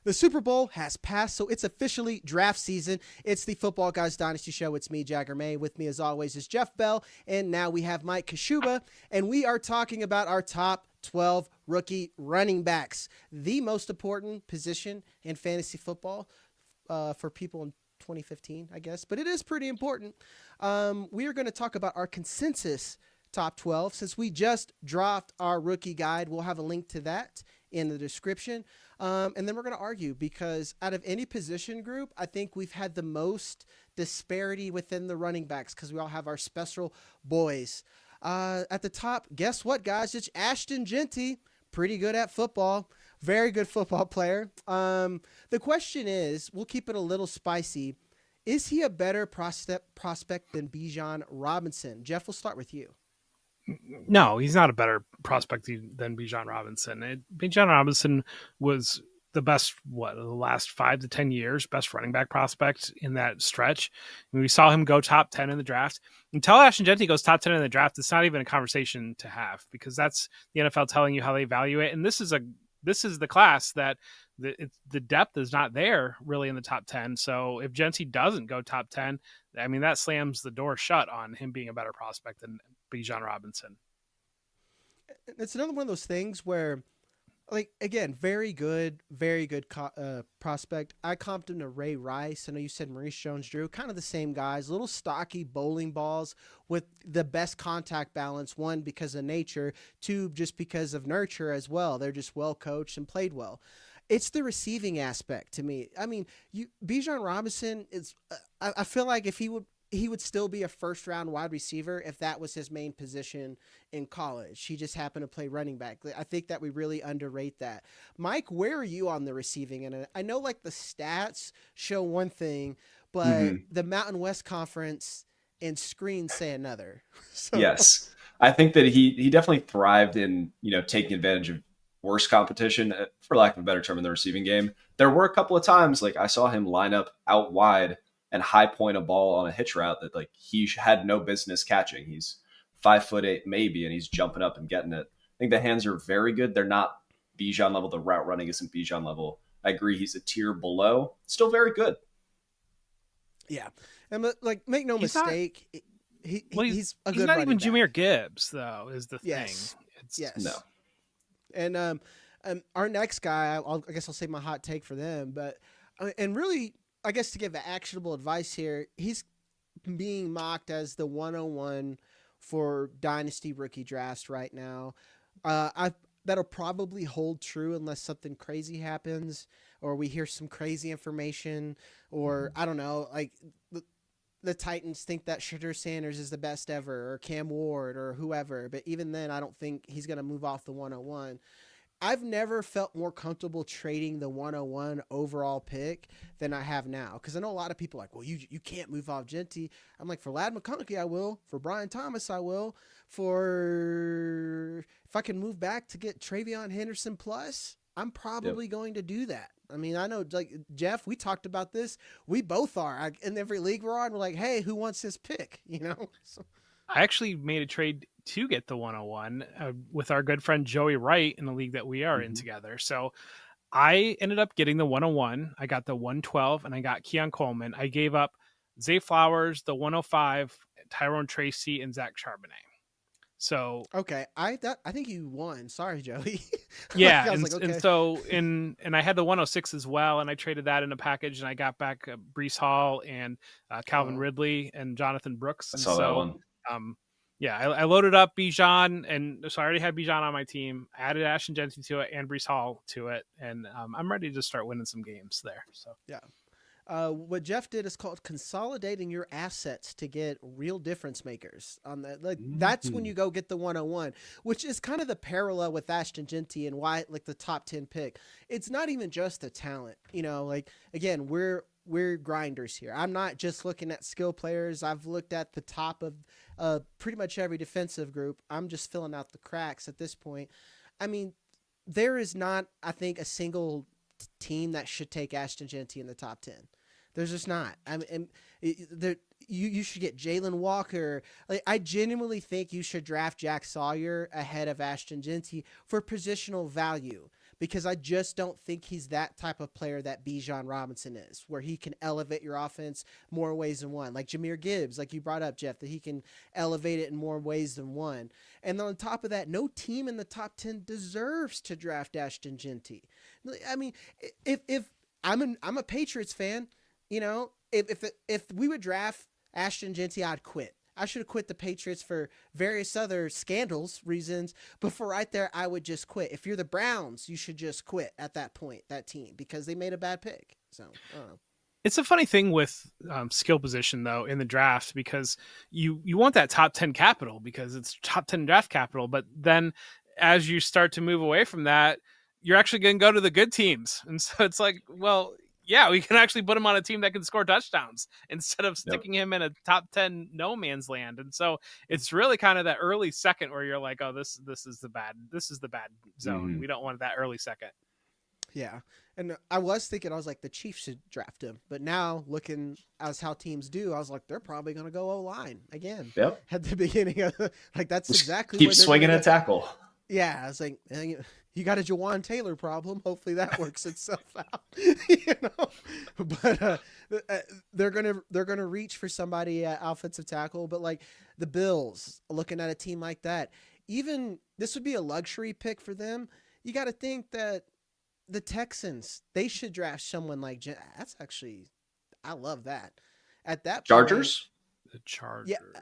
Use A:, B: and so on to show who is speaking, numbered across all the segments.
A: The Super Bowl has passed, so it's officially draft season. It's the Football Guys Dynasty Show. It's me, Jagger May. With me, as always, is Jeff Bell. And now we have Mike Kashuba, and we are talking about our top 12 rookie running backs, the most important position in fantasy football for people in 2015, I guess. But it is pretty important. We are going to talk about our consensus top 12. Since we just dropped our rookie guide, we'll have a link to that in the description. And then we're going to argue because out of any position group, I think we've had the most disparity within the running backs because we all have our special boys. At the top, guess what, guys? It's Ashton Jeanty. Pretty good at football. Very good football player. The question is, we'll keep it a little spicy. Is he a better prospect than Bijan Robinson? Jeff, we'll start with you.
B: No, he's not a better prospect than Bijan Robinson. Bijan Robinson was the best, the last 5 to 10 years, best running back prospect in that stretch. We saw him go top 10 in the draft. Until Ashton Jeanty goes top 10 in the draft, it's not even a conversation to have because that's the NFL telling you how they value it. And this is the class that the depth is not there really in the top 10. So if Jeanty doesn't go top 10, I mean, that slams the door shut on him being a better prospect than Bijan Robinson.
A: It's another one of those things where, like, again, very good prospect. I comped him to Ray Rice. I know you said Maurice Jones-Drew, kind of the same guys, little stocky bowling balls with the best contact balance. One, because of nature. Two, just because of nurture as well. They're just well coached and played well. It's the receiving aspect to me. I mean, Bijan Robinson is. I feel like if he would still be a first-round wide receiver if that was his main position in college. He just happened to play running back. I think that we really underrate that. Mike, where are you on the receiving? And I know like the stats show one thing, but the Mountain West Conference and screens say another.
C: So. Yes. I think that he definitely thrived in, taking advantage of worse competition, for lack of a better term, in the receiving game. There were a couple of times like I saw him line up out wide and high point a ball on a hitch route that like he had no business catching. He's 5'8" maybe, and he's jumping up and getting it. I think the hands are very good. They're not Bijan level. The route running isn't Bijan level. I agree. He's a tier below. Still very good.
A: Yeah. And like, make no mistake. He's a good
B: He's not
A: back.
B: even Jahmyr Gibbs though, is the thing.
A: Yes.
C: No.
A: And our next guy, I guess I'll say my hot take for them, but, and really, I guess to give actionable advice here, he's being mocked as the 101 for Dynasty rookie drafts right now. That'll probably hold true unless something crazy happens or we hear some crazy information or I don't know, like the Titans think that Shadur Sanders is the best ever or Cam Ward or whoever. But even then, I don't think he's going to move off the 101. I've never felt more comfortable trading the 101 overall pick than I have now. Because I know a lot of people are like, well, you can't move off Jeanty. I'm like, for Ladd McConkey, I will. For Brian Thomas, I will. If I can move back to get Treveyon Henderson plus, I'm probably going to do that. I mean, I know, like, Jeff, we talked about this. We both are. In every league we're on, we're like, hey, who wants his pick? So.
B: I actually made a trade to get the 101 with our good friend Joey Wright in the league that we are in together. So I ended up getting the 101. I got the 112 and I got Keon Coleman. I gave up Zay Flowers, the 105, Tyrone Tracy, and Zach Charbonnet. So
A: okay, I think you won. Sorry, Joey.
B: Yeah,
A: okay.
B: and I had the 106 as well, and I traded that in a package, and I got back Breece Hall and Calvin Ridley and Jonathan Brooks.
C: I saw that one.
B: I loaded up Bijan, and so I already had Bijan on my team. Added Ashton Jeanty to it and Breece Hall to it, and I'm ready to start winning some games there. So
A: yeah. What Jeff did is called consolidating your assets to get real difference makers on that. Like that's when you go get the 101, which is kind of the parallel with Ashton Jeanty and why like the top 10 pick. It's not even just the talent, like again, we're grinders here. I'm not just looking at skill players. I've looked at the top of pretty much every defensive group. I'm just filling out the cracks at this point. I mean, there is not, I think, a single team that should take Ashton Jeanty in the top 10. There's just not. I mean, you should get Jalen Walker. Like, I genuinely think you should draft Jack Sawyer ahead of Ashton Jeanty for positional value. because I just don't think he's that type of player that Bijan Robinson is, where he can elevate your offense more ways than one. Like Jahmyr Gibbs, like you brought up, Jeff, that he can elevate it in more ways than one. And on top of that, no team in the top 10 deserves to draft Ashton Jeanty. I mean, if I'm a Patriots fan, you know, if we would draft Ashton Jeanty, I'd quit. I should have quit the Patriots for various other scandals reasons, but for right there, I would just quit. If you're the Browns, you should just quit at that point, that team, because they made a bad pick. So, I don't know.
B: It's a funny thing with skill position, though, in the draft, because you want that top 10 capital because it's top 10 draft capital. But then as you start to move away from that, you're actually going to go to the good teams. And so it's like, well, yeah, we can actually put him on a team that can score touchdowns instead of sticking him in a top 10 no man's land. And so it's really kind of that early second where you're like, oh, this is the bad zone. We don't want that early second.
A: Yeah. And I was like, the Chiefs should draft him. But now looking as how teams do, I was like, they're probably going to go O-line again.
C: Yep.
A: At the beginning of like, that's
C: Just
A: exactly
C: keep swinging a tackle.
A: Yeah. I was like, you got a Jawan Taylor problem. Hopefully that works itself out, you know, but they're going to reach for somebody at offensive tackle. But like the Bills, looking at a team like that, even this would be a luxury pick for them. You got to think that the Texans, they should draft someone like that's actually, I love that. At that
C: Chargers,
B: point, the Chargers,
A: yeah,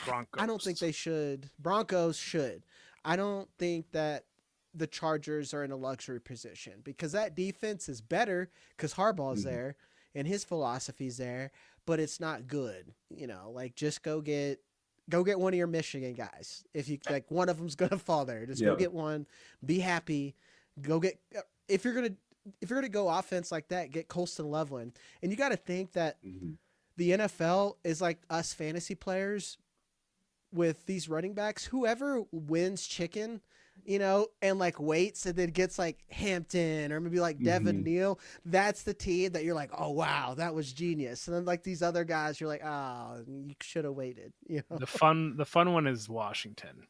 B: Broncos.
A: I don't think they should. Broncos should. I don't think that the Chargers are in a luxury position because that defense is better because Harbaugh's there and his philosophy's there, but it's not good. You know, like just go get one of your Michigan guys. If you like, one of them's gonna fall there. Just go get one. Be happy. Go get if you're gonna go offense like that, get Colston Loveland. And you got to think that the NFL is like us fantasy players with these running backs. Whoever wins chicken, you know, and like waits and then gets like Hampton or maybe like Devin Neal, that's the team that you're like, oh wow, that was genius. And then like these other guys, you're like, oh, you should have waited. You know?
B: The fun one is Washington.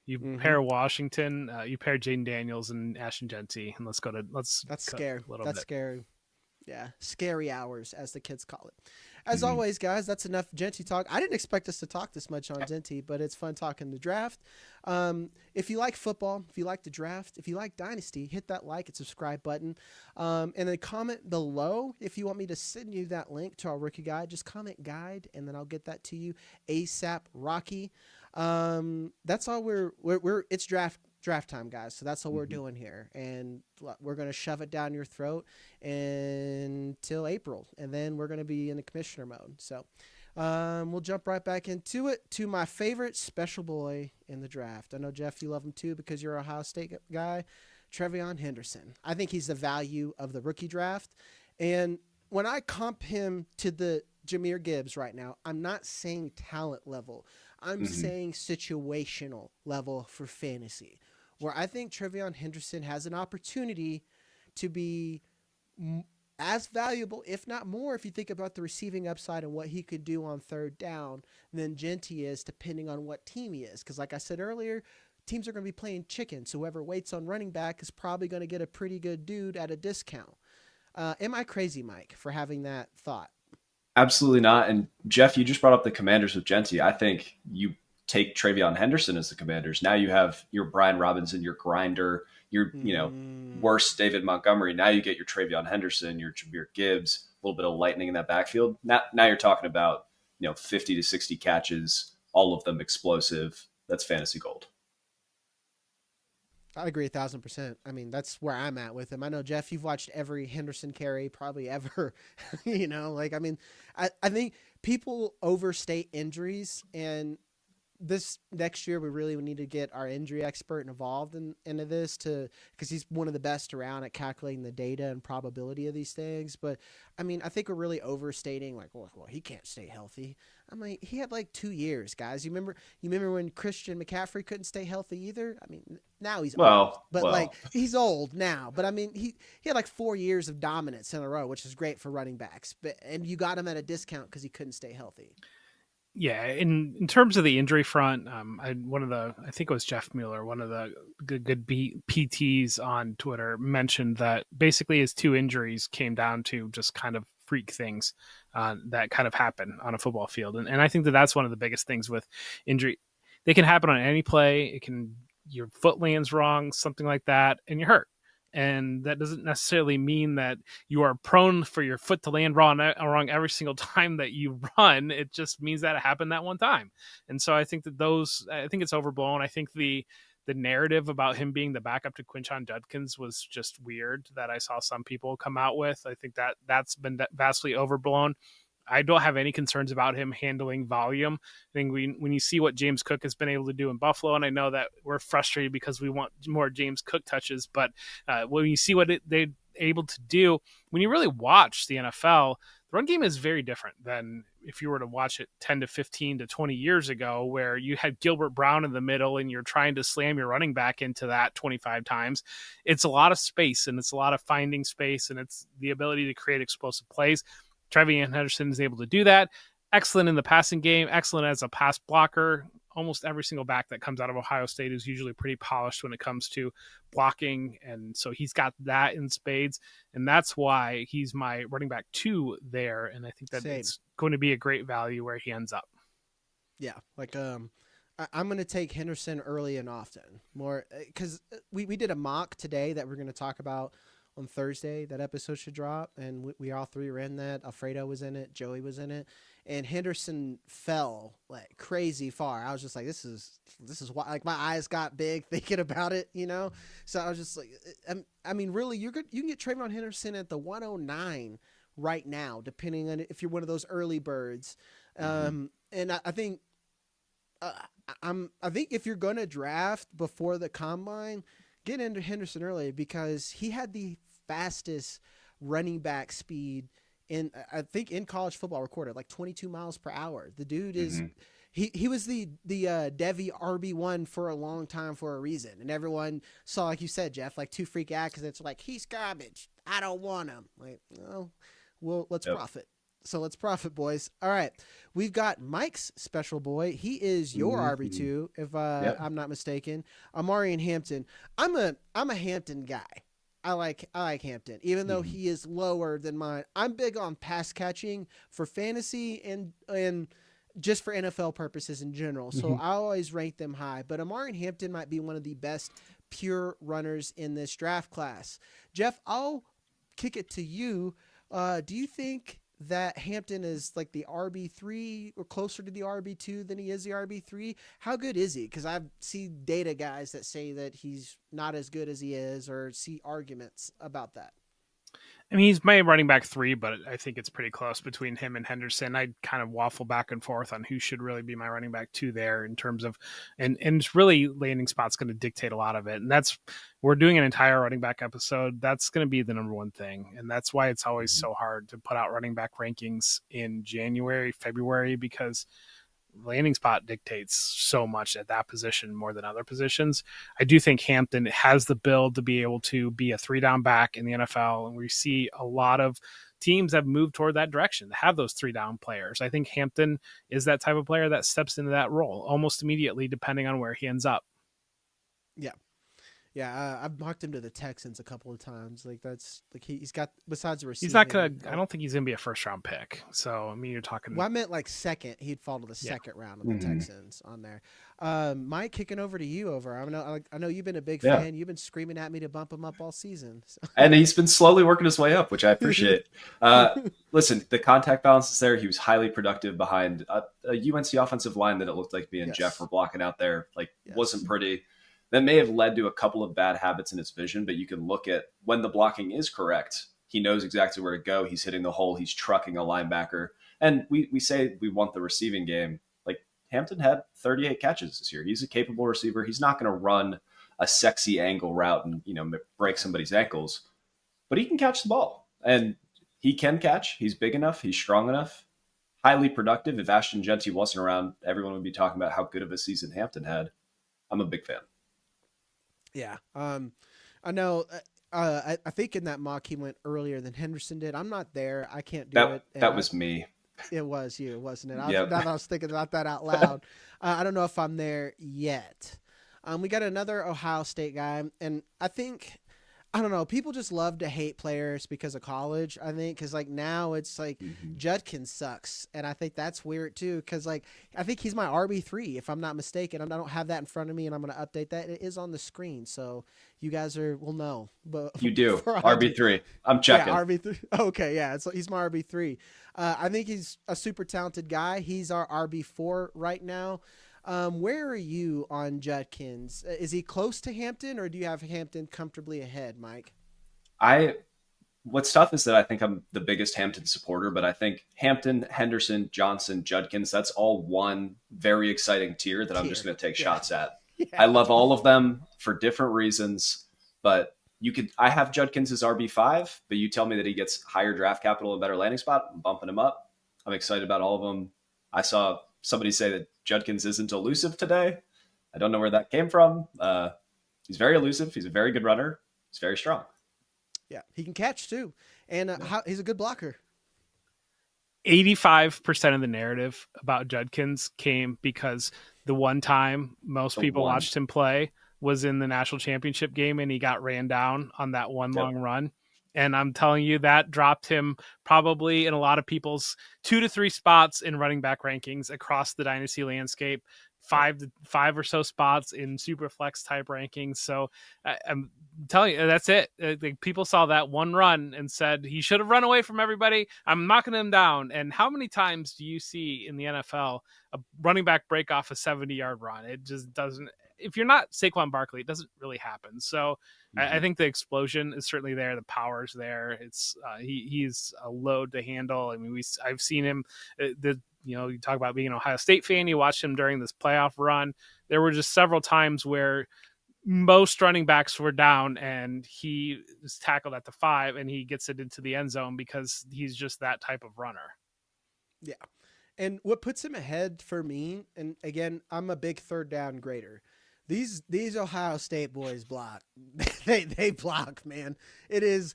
B: You pair Washington, you pair Jaden Daniels and Ashton Jeanty, and that's
A: scary. That's
B: bit.
A: Scary. Yeah, scary hours, as the kids call it. As always, guys, that's enough Jeanty talk. I didn't expect us to talk this much on Jeanty, but it's fun talking the draft. If you like football, if you like the draft, if you like Dynasty, hit that like and subscribe button. And then comment below if you want me to send you that link to our rookie guide. Just comment guide, and then I'll get that to you ASAP Rocky. That's all we're it's draft time, guys. So that's all we're doing here. And we're going to shove it down your throat until April. And then we're going to be in the commissioner mode. So, we'll jump right back into it to my favorite special boy in the draft. I know, Jeff, you love him too, because you're an Ohio State guy, Treveyon Henderson. I think he's the value of the rookie draft. And when I comp him to the Jahmyr Gibbs right now, I'm not saying talent level. I'm saying situational level for fantasy, where I think Treveyon Henderson has an opportunity to be as valuable, if not more, if you think about the receiving upside and what he could do on third down than Jeanty is, depending on what team he is. Because like I said earlier, teams are going to be playing chicken. So whoever waits on running back is probably going to get a pretty good dude at a discount. Am I crazy, Mike, for having that thought?
C: Absolutely not. And Jeff, you just brought up the Commanders with Jeanty. I think you take Treveyon Henderson as the Commanders. Now you have your Brian Robinson, your grinder, your worst David Montgomery. Now you get your Treveyon Henderson, your Jahmyr Gibbs, a little bit of lightning in that backfield. Now you're talking about 50 to 60 catches, all of them explosive. That's fantasy gold.
A: I agree 1,000%. I mean, that's where I'm at with him. I know, Jeff, you've watched every Henderson carry probably ever, I think people overstate injuries, and this next year we really need to get our injury expert involved into this because he's one of the best around at calculating the data and probability of these things. But I mean, I think we're really overstating well, he can't stay healthy. I mean, he had like 2 years, guys. You remember when Christian McCaffrey couldn't stay healthy either? I mean, now he's old, but like he's old now, but I mean, he had like 4 years of dominance in a row, which is great for running backs, and you got him at a discount because he couldn't stay healthy.
B: Yeah, in terms of the injury front, I think it was Jeff Mueller, one of the good PTs on Twitter, mentioned that basically his two injuries came down to just kind of freak things that kind of happen on a football field, and I think that that's one of the biggest things with injury. They can happen on any play. Your foot lands wrong, something like that, and you're hurt. And that doesn't necessarily mean that you are prone for your foot to land wrong every single time that you run. It just means that it happened that one time. And so I think it's overblown. I think the narrative about him being the backup to Quinshon Judkins was just weird that I saw some people come out with. I think that's been vastly overblown. I don't have any concerns about him handling volume. I think when you see what James Cook has been able to do in Buffalo, and I know that we're frustrated because we want more James Cook touches, but when you see what they're able to do, when you really watch the NFL, the run game is very different than if you were to watch it 10 to 15 to 20 years ago, where you had Gilbert Brown in the middle and you're trying to slam your running back into that 25 times. It's a lot of space, and it's a lot of finding space, and it's the ability to create explosive plays. Treveyon Henderson is able to do that. Excellent in the passing game, excellent as a pass blocker. Almost every single back that comes out of Ohio State is usually pretty polished when it comes to blocking, and so he's got that in spades, and that's why he's my running back 2 there, and I think that it's going to be a great value where he ends up.
A: Yeah, I'm going to take Henderson early and often, more because we did a mock today that we're going to talk about on Thursday. That episode should drop, and we all three were in that. Alfredo was in it, Joey was in it, and Henderson fell like crazy far. I was just like, this is why, like, my eyes got big thinking about it, So I was just like, I mean, really, you can get Treveyon Henderson at the 109 right now, depending on if you're one of those early birds. And I think if you're going to draft before the combine, get into Henderson early, because he had the fastest running back speed in college football recorded, like 22 miles per hour. The dude is, he was the Devy RB1 for a long time for a reason. And everyone saw, like you said, Jeff, like 2 freak out because it's like, he's garbage, I don't want him. Like, well, let's profit. So let's profit, boys. All right. We've got Mike's special boy. He is your RB2, if I'm not mistaken. Omarion Hampton. I'm a Hampton guy. I like Hampton, even though he is lower than mine. I'm big on pass catching for fantasy and just for NFL purposes in general. So I always rank them high. But Omarion Hampton might be one of the best pure runners in this draft class. Jeff, I'll kick it to you. Do you think that Hampton is like the RB3 or closer to the RB2 than he is the RB3? How good is he? Because I've seen data guys that say that he's not as good as he is, or see arguments about that.
B: I mean, he's my running back 3, but I think it's pretty close between him and Henderson. I kind of waffle back and forth on who should really be my running back 2 there in terms of, and it's really landing spot's going to dictate a lot of it. And we're doing an entire running back episode. That's going to be the number one thing. And that's why it's always so hard to put out running back rankings in January, February, because landing spot dictates so much at that position more than other positions. I do think Hampton has the build to be able to be a 3-down back in the NFL, and we see a lot of teams have moved toward that direction to have those 3-down players. I think Hampton is that type of player that steps into that role almost immediately, depending on where he ends up.
A: Yeah, I've mocked him to the Texans a couple of times. Like, that's like he's got, besides the receiving.
B: He's not gonna. I don't think he's gonna be a first-round pick. So I mean, you're talking.
A: Well, I meant like second. He'd fall to the second round of the Texans on there. Mike, kicking over to you. I know you've been a big fan. You've been screaming at me to bump him up all season. So.
C: And he's been slowly working his way up, which I appreciate. Listen, the contact balance is there. He was highly productive behind a UNC offensive line that it looked like me and Jeff were blocking out there. Wasn't pretty. That may have led to a couple of bad habits in his vision, but you can look at when the blocking is correct. He knows exactly where to go. He's hitting the hole. He's trucking a linebacker. And we say we want the receiving game. Like, Hampton had 38 catches this year. He's a capable receiver. He's not going to run a sexy angle route and, break somebody's ankles, but he can catch the ball. And he can catch. He's big enough. He's strong enough. Highly productive. If Ashton Jeanty wasn't around, everyone would be talking about how good of a season Hampton had. I'm a big fan.
A: Yeah. I know. I think in that mock he went earlier than Henderson did. I'm not there. I can't do it.
C: That was me.
A: It was you, wasn't it?
C: Yep.
A: Now that I was thinking about that out loud. I don't know if I'm there yet. We got another Ohio State guy, and I think, I don't know, people just love to hate players because of college, I think, because, like, now it's like Judkins sucks, and I think that's weird, too, because, like, I think he's my RB3, if I'm not mistaken. I don't have that in front of me, and I'm going to update that. It is on the screen, so you guys will know. But
C: You do. RB3. I'm checking.
A: Yeah, RB3. Okay, yeah, so he's my RB3. I think he's a super talented guy. He's our RB4 right now. Where are you on Judkins? Is he close to Hampton, or do you have Hampton comfortably ahead, Mike?
C: What's tough is that I think I'm the biggest Hampton supporter, but I think Hampton, Henderson, Johnson, Judkins, that's all one very exciting tier that I'm just going to take shots at. Yeah. I love all of them for different reasons, but I have Judkins as RB5, but you tell me that he gets higher draft capital and better landing spot, I'm bumping him up. I'm excited about all of them. I saw somebody say that Judkins isn't elusive today. I don't know where that came from. He's very elusive. He's a very good runner. He's very strong.
A: Yeah, he can catch too, and he's a good blocker.
B: 85% of the narrative about Judkins came because the one time most people watched him play was in the national championship game, and he got ran down on that one long run. And I'm telling you, that dropped him probably in a lot of people's 2 to 3 spots in running back rankings across the Dynasty landscape, 5 or so spots in super flex type rankings. So I'm telling you, that's it. People saw that one run and said he should have run away from everybody. I'm knocking him down. And how many times do you see in the NFL a running back break off a 70-yard run? It just doesn't. If you're not Saquon Barkley, it doesn't really happen. So I think the explosion is certainly there. The power's there. It's he's a load to handle. I mean, I've seen him. You talk about being an Ohio State fan. You watched him during this playoff run. There were just several times where most running backs were down, and he is tackled at the 5, and he gets it into the end zone because he's just that type of runner.
A: Yeah, and what puts him ahead for me, and again, I'm a big third down grader. These Ohio State boys block. They block, man. It is,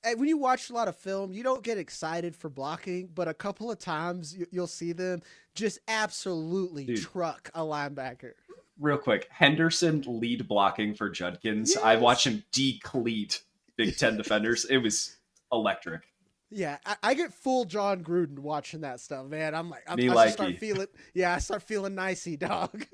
A: when you watch a lot of film, you don't get excited for blocking, but a couple of times you'll see them just absolutely truck a linebacker.
C: Real quick, Henderson lead blocking for Judkins. Yes. I watched him decleat Big Ten defenders. It was electric.
A: Yeah, I get full John Gruden watching that stuff, man. I'm like, I start feeling nicey, dog.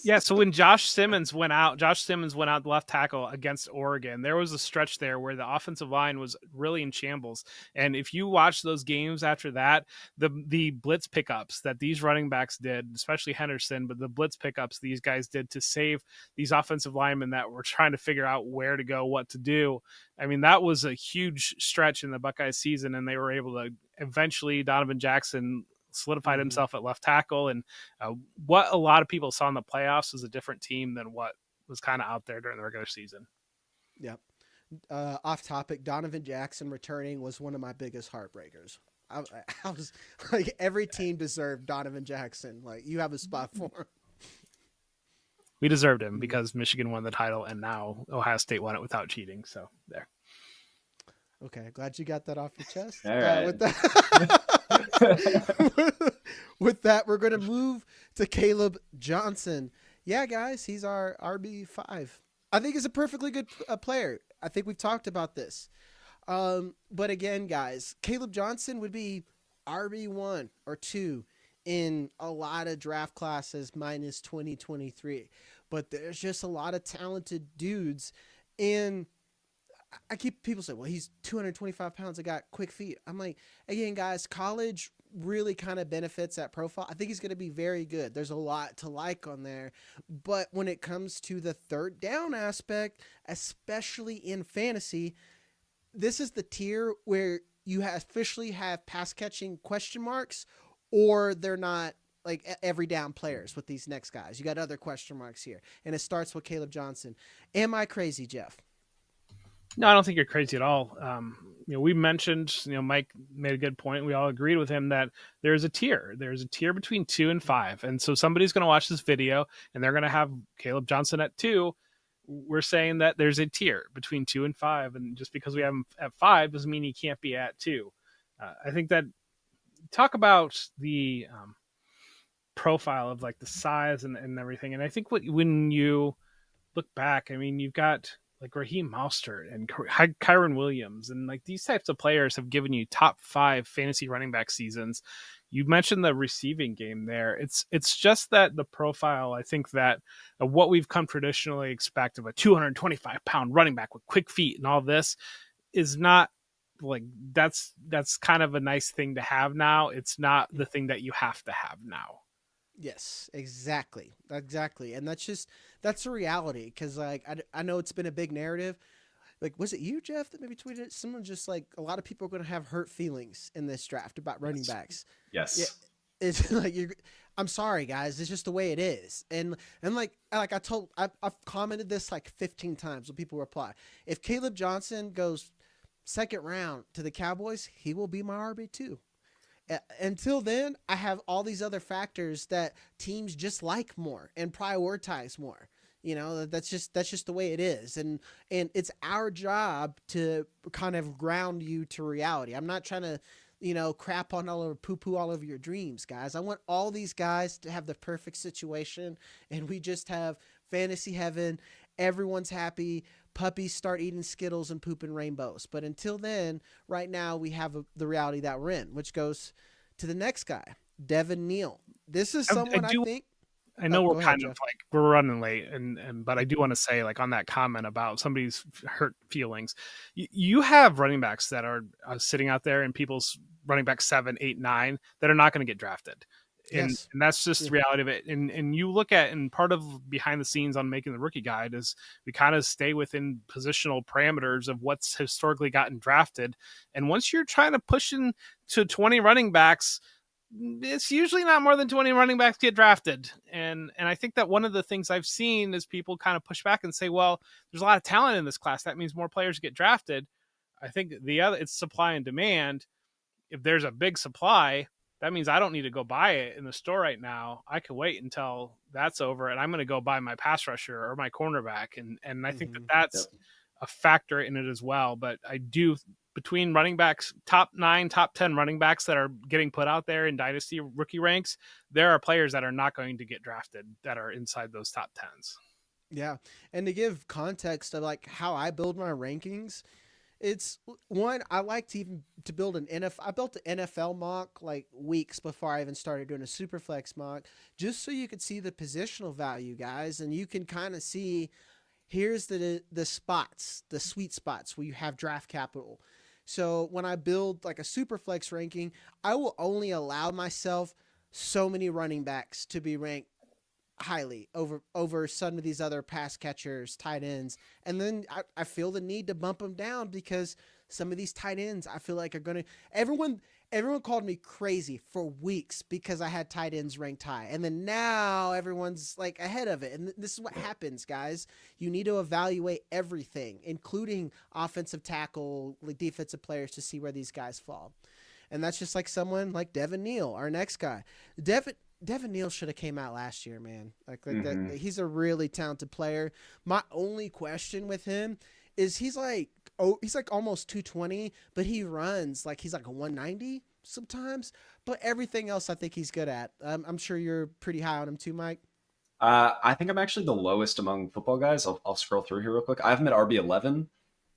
B: Yeah, so when Josh Simmons went out the left tackle against Oregon, there was a stretch there where the offensive line was really in shambles. And if you watch those games after that, the blitz pickups that these running backs did, especially Henderson, but the blitz pickups these guys did to save these offensive linemen that were trying to figure out where to go, what to do. I mean, that was a huge stretch in the Buckeyes season, and they were able to eventually Donovan Jackson solidified himself at left tackle. And what a lot of people saw in the playoffs was a different team than what was kind of out there during the regular season.
A: Yep. Off topic, Donovan Jackson returning was one of my biggest heartbreakers. I was like, every team deserved Donovan Jackson. Like, you have a spot for him.
B: We deserved him because Michigan won the title, and now Ohio State won it without cheating. So there.
A: Okay, glad you got that off your chest.
C: All right.
A: With that, we're going to move to Kaleb Johnson. Yeah, guys, he's our RB5. I think he's a perfectly good player. I think we've talked about this. But again, guys, Kaleb Johnson would be RB1 or 2 in a lot of draft classes minus 2023. But there's just a lot of talented dudes. And I keep people say, well, he's 225 pounds. I got quick feet. I'm like, again, guys, college really kind of benefits that profile. I think he's going to be very good. There's a lot to like on there. But when it comes to the third down aspect, especially in fantasy, this is the tier where you officially have pass catching question marks, or they're not like every down players with these next guys. You got other question marks here. And it starts with Kaleb Johnson. Am I crazy, Jeff?
B: No, I don't think you're crazy at all. We mentioned, Mike made a good point. We all agreed with him that there's a tier. There's a tier between 2 and 5. And so somebody's going to watch this video and they're going to have Kaleb Johnson at 2. We're saying that there's a tier between 2 and 5. And just because we have him at 5 doesn't mean he can't be at 2. I think that talk about the profile of like the size and everything. And I think when you look back, I mean, you've got like Raheem Mostert and Kyron Williams, and like these types of players have given you top 5 fantasy running back seasons. You mentioned the receiving game there. It's just that the profile, I think that what we've come traditionally expect of a 225-pound running back with quick feet and all this is not like that's kind of a nice thing to have now. It's not the thing that you have to have now.
A: Yes, exactly. And that's a reality. Cause like, I know it's been a big narrative. Like, was it you, Jeff, that maybe tweeted it? Someone just like, a lot of people are going to have hurt feelings in this draft about running backs.
C: Yes.
A: Yeah, it's like, I'm sorry guys. It's just the way it is. And I've commented this like 15 times when people reply. If Kaleb Johnson goes second round to the Cowboys, he will be my RB2. Until then, I have all these other factors that teams just like more and prioritize more. You know, that's just the way it is. And it's our job to kind of ground you to reality. I'm not trying to, crap on poo-poo all over your dreams, guys. I want all these guys to have the perfect situation, and we just have fantasy heaven. Everyone's happy. Puppies start eating Skittles and pooping rainbows. But until then, right now we have the reality that we're in, which goes to the next guy, Devin Neal. This is someone I think.
B: I know we're kind of like we're running late, but I do want to say, like, on that comment about somebody's hurt feelings, you have running backs that are sitting out there in people's running back 7, 8, 9 that are not going to get drafted. And that's just the reality of it. And you look at, and part of behind the scenes on making the rookie guide is we kind of stay within positional parameters of what's historically gotten drafted. And once you're trying to push into 20 running backs, it's usually not more than 20 running backs get drafted. And I think that one of the things I've seen is people kind of push back and say, well, there's a lot of talent in this class. That means more players get drafted. I think it's supply and demand. If there's a big supply, that means I don't need to go buy it in the store right now. I can wait until that's over, and I'm going to go buy my pass rusher or my cornerback. And I think that's a factor in it as well. But I do, between running backs, top 9, top 10 running backs that are getting put out there in Dynasty rookie ranks, there are players that are not going to get drafted that are inside those top 10s.
A: Yeah. And to give context of like how I build my rankings, it's one, I like to build an NFL. I built an NFL mock like weeks before I even started doing a Superflex mock, just so you could see the positional value, guys. And you can kind of see, here's the spots, the sweet spots where you have draft capital. So when I build like a Superflex ranking, I will only allow myself so many running backs to be ranked highly over some of these other pass catchers, tight ends. And then I feel the need to bump them down because some of these tight ends I feel like are going to, everyone called me crazy for weeks because I had tight ends ranked high. And then now everyone's like ahead of it. And this is what happens, guys. You need to evaluate everything, including offensive tackle, like defensive players, to see where these guys fall. And that's just like someone like Devin Neal, our next guy. Devin Neal should have came out last year, man. Like that. He's a really talented player. My only question with him is he's like almost 220, but he runs like he's like a 190 sometimes. But everything else I think he's good at. I'm sure you're pretty high on him too, Mike.
C: I think I'm actually the lowest among football guys. I'll scroll through here real quick. I have him at RB11. Okay.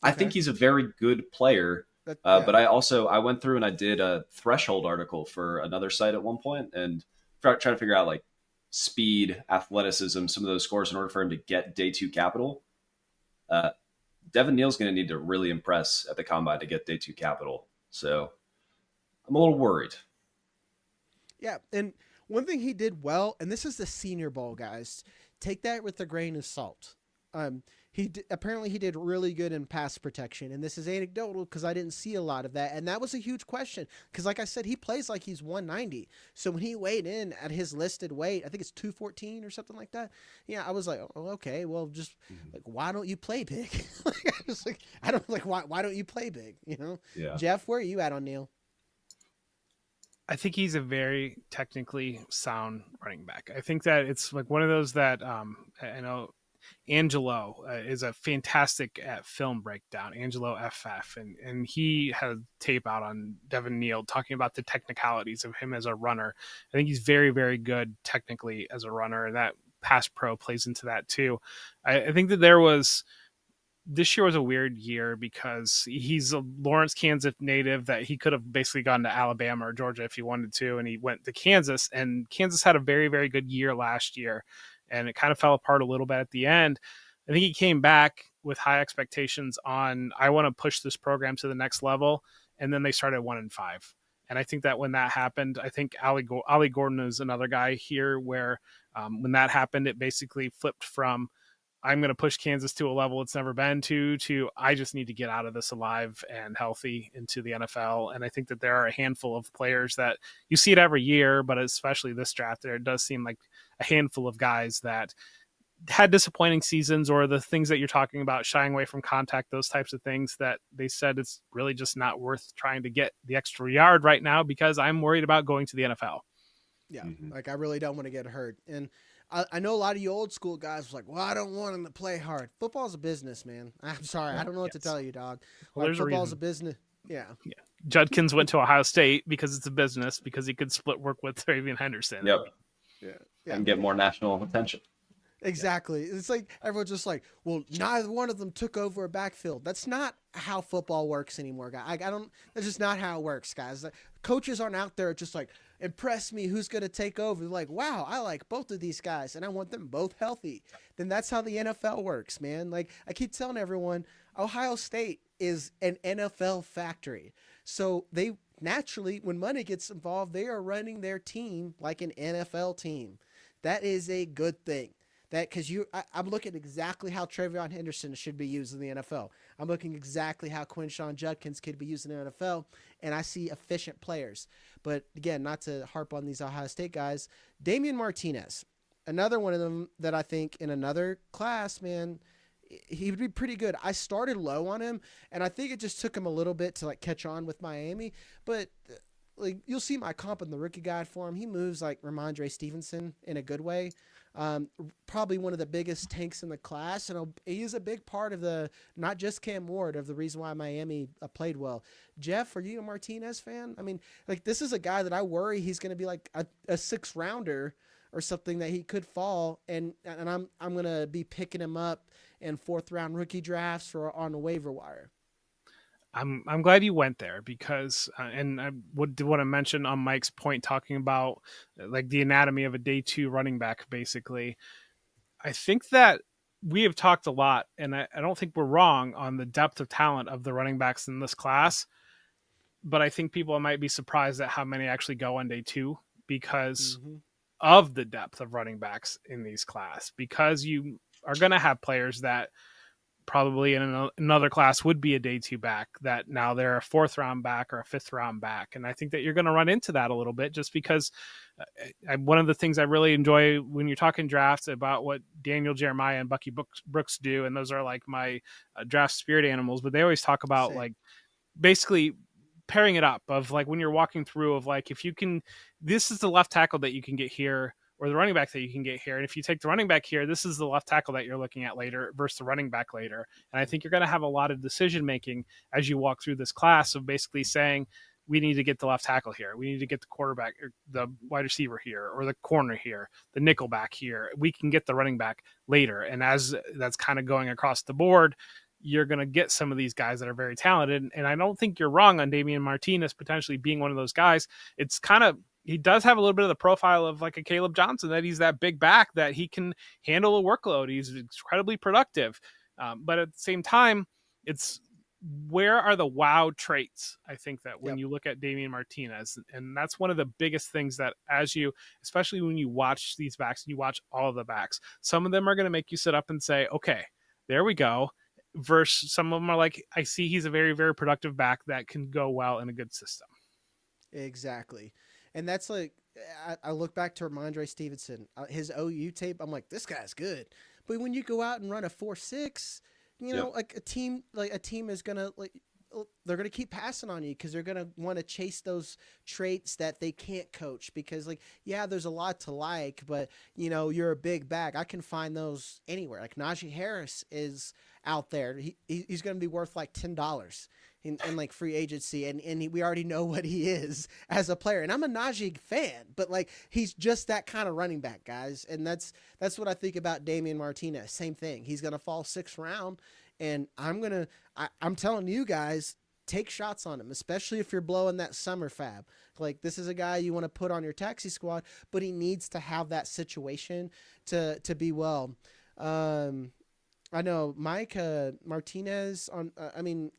C: I think he's a very good player. But I went through and I did a threshold article for another site at one point and trying to figure out like speed, athleticism, some of those scores in order for him to get day 2 capital. Devin Neal's going to need to really impress at the combine to get day 2 capital. So I'm a little worried.
A: Yeah. And one thing he did well, and this is the Senior Bowl, guys, take that with a grain of salt. Apparently he did really good in pass protection, and this is anecdotal because I didn't see a lot of that, and that was a huge question because, like I said, he plays like he's 190. So when he weighed in at his listed weight, I think it's 214 or something like that. Yeah, I was like, oh, okay, well, just like, why don't you play big? Why don't you play big? You know,
C: yeah.
A: Jeff, where are you at on Neal?
B: I think he's a very technically sound running back. I think that it's like one of those that I know. Angelo is a fantastic at film breakdown, Angelo FF, and he had tape out on Devin Neal talking about the technicalities of him as a runner. I think he's very, very good technically as a runner, and that pass pro plays into that too. I think that this year was a weird year because he's a Lawrence, Kansas native that he could have basically gone to Alabama or Georgia if he wanted to, and he went to Kansas, and Kansas had a very, very good year last year, and it kind of fell apart a little bit at the end. I think he came back with high expectations on, I want to push this program to the next level, and then they started 1-5. And I think that when that happened, I think Ollie Gordon is another guy here where when that happened, it basically flipped from, I'm going to push Kansas to a level it's never been to I just need to get out of this alive and healthy into the NFL. And I think that there are a handful of players that you see it every year, but especially this draft, there does seem like a handful of guys that had disappointing seasons, or the things that you're talking about, shying away from contact, those types of things that they said it's really just not worth trying to get the extra yard right now because I'm worried about going to the NFL.
A: Yeah, like I really don't want to get hurt. And I know a lot of you old school guys was like, well, I don't want him to play hard. Football's a business, man. I'm sorry. I don't know what to tell you, dog.
B: Well,
A: like, football's a business. Yeah.
B: Judkins went to Ohio State because it's a business, because he could split work with Treveyon Henderson.
C: Yep.
A: Yeah.
C: And get more national attention.
A: Exactly. It's like everyone's just like, well, neither one of them took over a backfield. That's not how football works anymore, guys. I don't. That's just not how it works, guys. Coaches aren't out there just like, impress me, who's going to take over. They're like, wow, I like both of these guys, and I want them both healthy. Then that's how the NFL works, man. Like I keep telling everyone, Ohio State is an NFL factory. So they naturally, when money gets involved, they are running their team like an NFL team. That is a good thing. That because I'm looking exactly how Treveyon Henderson should be used in the NFL. I'm looking exactly how Quinshon Judkins could be used in the NFL, and I see efficient players. But again, not to harp on these Ohio State guys, Damien Martinez, another one of them that I think in another class, man, he would be pretty good. I started low on him, and I think it just took him a little bit to like catch on with Miami. But like you'll see my comp in the rookie guide for him. He moves like Ramondre Stevenson in a good way. Probably one of the biggest tanks in the class, and he is a big part of the, not just Cam Ward, of the reason why Miami played well. Jeff, are you a Martinez fan? I mean, like this is a guy that I worry he's going to be like a sixth rounder or something, that he could fall, and I'm going to be picking him up in fourth round rookie drafts or on the waiver wire.
B: I'm glad you went there because, and I would want to mention on Mike's point talking about like the anatomy of a day two running back. Basically, I think that we have talked a lot, and I don't think we're wrong on the depth of talent of the running backs in this class. But I think people might be surprised at how many actually go on day two because of the depth of running backs in these class. Because you are going to have players that probably in another class would be a day two back that now they're a fourth round back or a fifth round back. And I think that you're going to run into that a little bit just because one of the things I really enjoy when you're talking drafts about what Daniel Jeremiah and Bucky Brooks do, and those are like my draft spirit animals, but they always talk about like basically pairing it up of like when you're walking through of like, if you can, this is the left tackle that you can get here, or the running back that you can get here. And if you take the running back here, this is the left tackle that you're looking at later versus the running back later. And I think you're going to have a lot of decision-making as you walk through this class of basically saying, we need to get the left tackle here. We need to get the quarterback, or the wide receiver here, or the corner here, the nickel back here. We can get the running back later. And as that's kind of going across the board, you're going to get some of these guys that are very talented. And I don't think you're wrong on Damien Martinez potentially being one of those guys. It's kind of, he does have a little bit of the profile of like a Kaleb Johnson, that he's that big back that he can handle a workload. He's incredibly productive. But at the same time, it's where are the wow traits? I think that when you look at Damien Martinez, and that's one of the biggest things that as you, especially when you watch these backs, you watch all of the backs, some of them are going to make you sit up and say, okay, there we go. Versus some of them are like, I see he's a very, very productive back that can go well in a good system.
A: Exactly. And that's like, I look back to Ramondre Stevenson, his OU tape. I'm like, this guy's good. But when you go out and run a 4.6, you know, like a team is gonna they're gonna keep passing on you because they're gonna want to chase those traits that they can't coach. Because like, yeah, there's a lot to like, but you're a big bag. I can find those anywhere. Like Najee Harris is out there. He's gonna be worth like $10 in like free agency, and we already know what he is as a player. And I'm a Najee fan, but like he's just that kind of running back, guys. And that's what I think about Damien Martinez. Same thing. He's gonna fall 6th round, and I'm telling you guys, take shots on him, especially if you're blowing that summer fab. Like this is a guy you want to put on your taxi squad, but he needs to have that situation to be well. I know Mike Martinez on. I mean,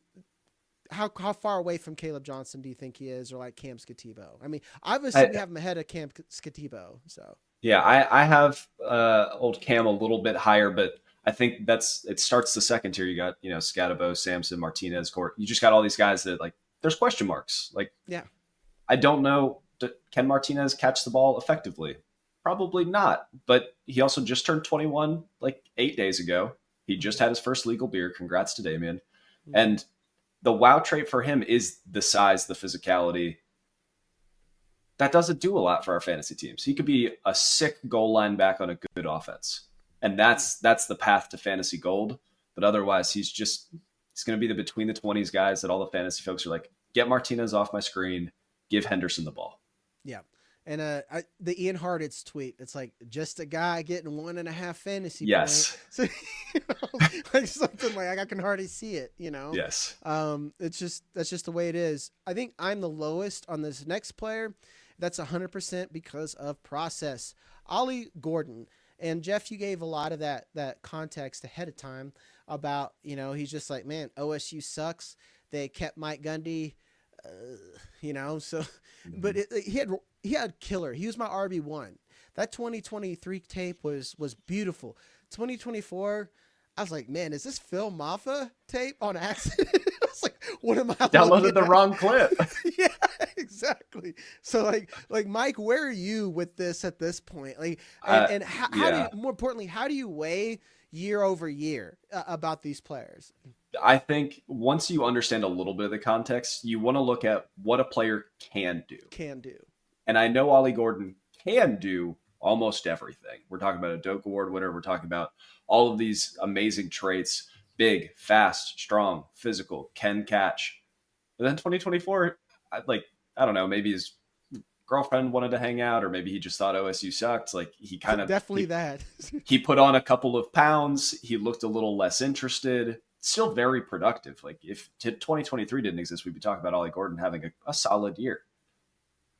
A: how far away from Kaleb Johnson do you think he is, or like Cam Skattebo? I mean, obviously we have him ahead of Cam Skattebo. So
C: yeah, I have old Cam a little bit higher, but I think it starts the second tier. You got Skattebo, Sampson, Martinez, Court. You just got all these guys that like there's question marks. Like
A: yeah,
C: I don't know. Can Martinez catch the ball effectively? Probably not. But he also just turned 21 like 8 days ago. He just had his first legal beer. Congrats to Damien. Mm-hmm. And the wow trait for him is the size, the physicality. That doesn't do a lot for our fantasy teams. He could be a sick goal line back on a good offense. And that's the path to fantasy gold. But otherwise, he's going to be the between the 20s guys that all the fantasy folks are like, get Martinez off my screen, give Henderson the ball.
A: Yeah. And the Ian Hartitz tweet, it's like just a guy getting 1.5 fantasy
C: yes.
A: points. So, like something like I can hardly see it,
C: Yes.
A: That's just the way it is. I think I'm the lowest on this next player. That's 100% because of process. Ollie Gordon. And Jeff, you gave a lot of that context ahead of time about, he's just like, man, OSU sucks. They kept Mike Gundy, so, but he had killer. He was my RB1. That 2023 tape was beautiful. 2024, I was like, man, is this Phil Maffa tape on accident? I was like, what am I
C: downloaded the wrong clip?
A: Yeah, exactly. So like Mike, where are you with this at this point? Like, and how do you, more importantly, how do you weigh year over year about these players?
C: I think once you understand a little bit of the context, you want to look at what a player can do. And I know Ollie Gordon can do almost everything. We're talking about a Doak Award winner. We're talking about all of these amazing traits: big, fast, strong, physical, can catch. But then 2024, I don't know, maybe his girlfriend wanted to hang out, or maybe he just thought OSU sucked. Like he kind of
A: definitely that
C: he put on a couple of pounds. He looked a little less interested. Still very productive. Like if 2023 didn't exist, we'd be talking about Ollie Gordon having a solid year.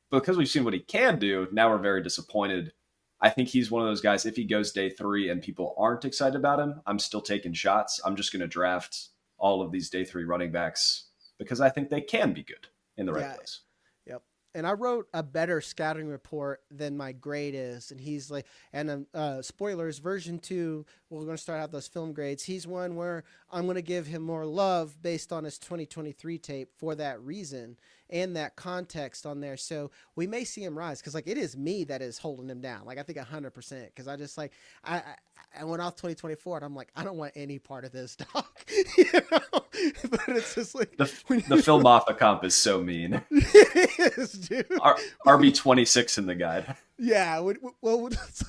C: But because we've seen what he can do, now we're very disappointed. I think he's one of those guys, if he goes day 3 and people aren't excited about him, I'm still taking shots. I'm just going to draft all of these day 3 running backs because I think they can be good in the right place.
A: Yep. And I wrote a better scouting report than my grade is. And he's like, and spoilers, version 2, we're going to start out those film grades. He's one where I'm going to give him more love based on his 2023 tape for that reason and that context on there. So we may see him rise because like it is me that is holding him down. Like I think 100% because I just like, I went off 2024 and I'm like, I don't want any part of this, dog. But it's just like
C: the Phil Maffa comp is so mean.
A: It is, dude.
C: RB 26 in the guide.
A: Yeah, well, it's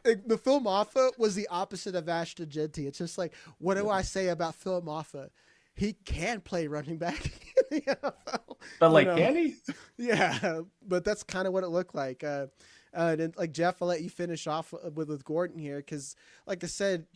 A: like the Phil Maffa was the opposite of Ashton Jeanty. It's just like, what do I say about Phil Maffa? He can play running back in the NFL.
C: But can he?
A: Yeah, but that's kind of what it looked like. And like Jeff, I'll let you finish off with Gordon here because, like I said,